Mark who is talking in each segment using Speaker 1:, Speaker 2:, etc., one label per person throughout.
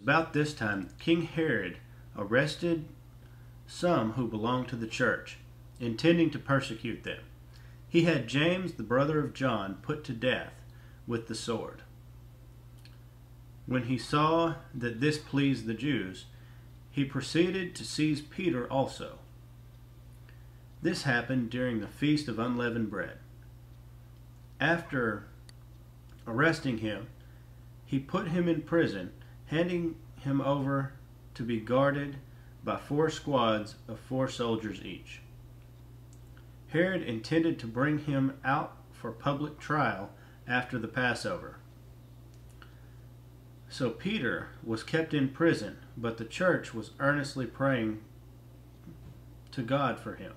Speaker 1: About this time, King Herod arrested some who belonged to the church, intending to persecute them. He had James, the brother of John, put to death with the sword. When he saw that this pleased the Jews, he proceeded to seize Peter also. This happened during the Feast of Unleavened Bread. After arresting him, he put him in prison, handing him over to be guarded by 4 squads of 4 soldiers each. Herod intended to bring him out for public trial after the Passover. So Peter was kept in prison, but the church was earnestly praying to God for him.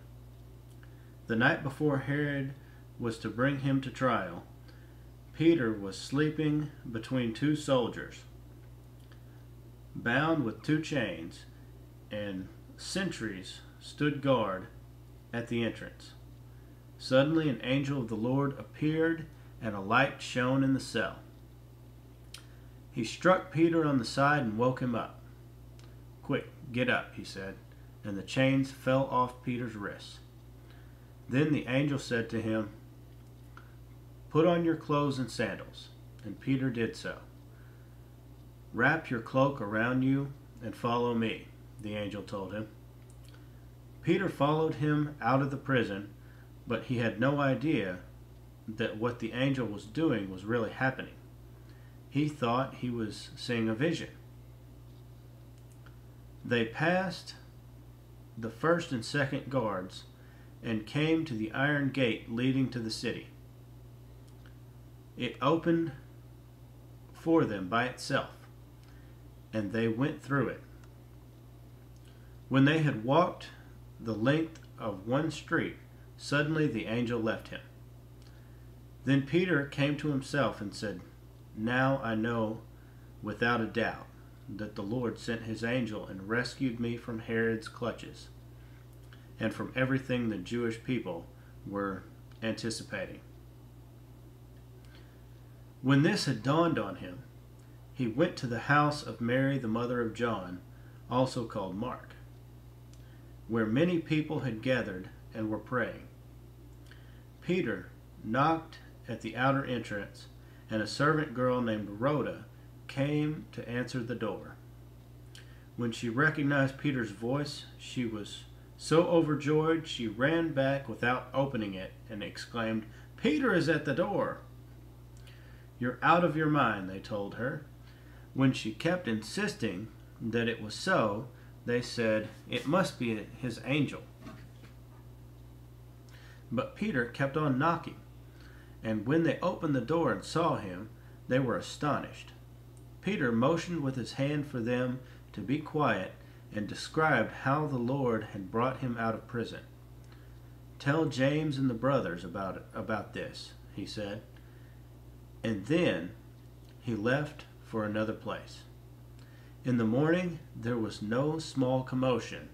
Speaker 1: The night before Herod was to bring him to trial, Peter was sleeping between 2 soldiers, bound with 2 chains, and sentries stood guard at the entrance. Suddenly an angel of the Lord appeared, and a light shone in the cell. He struck Peter on the side and woke him up. "Quick, get up," he said, and the chains fell off Peter's wrists. Then the angel said to him, "Put on your clothes and sandals," and Peter did so. "Wrap your cloak around you and follow me," the angel told him. Peter followed him out of the prison, but he had no idea that what the angel was doing was really happening. He thought he was seeing a vision. They passed the first and second guards and came to the iron gate leading to the city. It opened for them by itself, and they went through it. When they had walked the length of one street, suddenly the angel left him. Then Peter came to himself and said, "Now I know without a doubt that the Lord sent his angel and rescued me from Herod's clutches and from everything the Jewish people were anticipating." When this had dawned on him, he went to the house of Mary, the mother of John, also called Mark, where many people had gathered and were praying. Peter knocked at the outer entrance, and a servant girl named Rhoda came to answer the door. When she recognized Peter's voice, she was so overjoyed she ran back without opening it and exclaimed, "Peter is at the door." "You're out of your mind," they told her. When she kept insisting that it was so, they said, "It must be his angel." But Peter kept on knocking, and when they opened the door and saw him, they were astonished. Peter motioned with his hand for them to be quiet and described how the Lord had brought him out of prison. "Tell James and the brothers about this," he said. And then he left for another place. In the morning there was no small commotion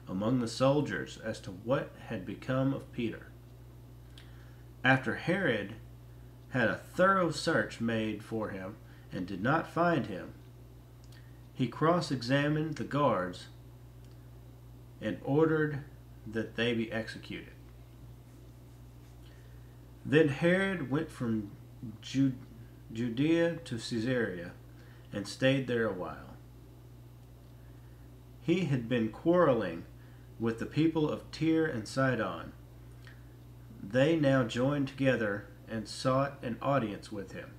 Speaker 1: among the soldiers as to what had become of Peter. After Herod had a thorough search made for him and did not find him, he cross-examined the guards and ordered that they be executed. Then Herod went from Judea to Caesarea and stayed there a while. He had been quarreling with the people of Tyre and Sidon. They now joined together and sought an audience with him.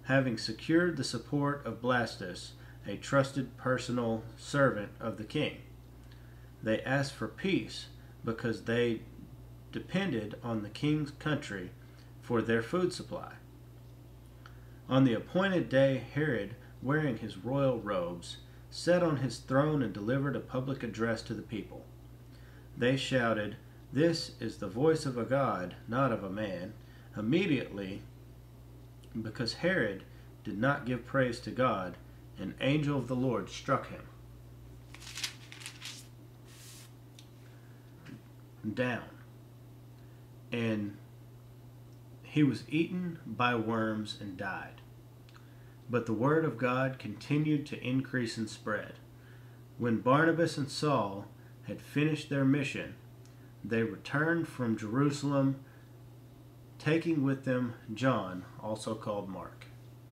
Speaker 1: Having secured the support of Blastus, a trusted personal servant of the king, they asked for peace because they depended on the king's country for their food supply. On the appointed day, Herod, wearing his royal robes, sat on his throne and delivered a public address to the people. They shouted, "This is the voice of a God, not of a man." Immediately, because Herod did not give praise to God, an angel of the Lord struck him down, and he was eaten by worms and died. But the word of God continued to increase and spread. When Barnabas and Saul had finished their mission, they returned from Jerusalem, taking with them John, also called Mark.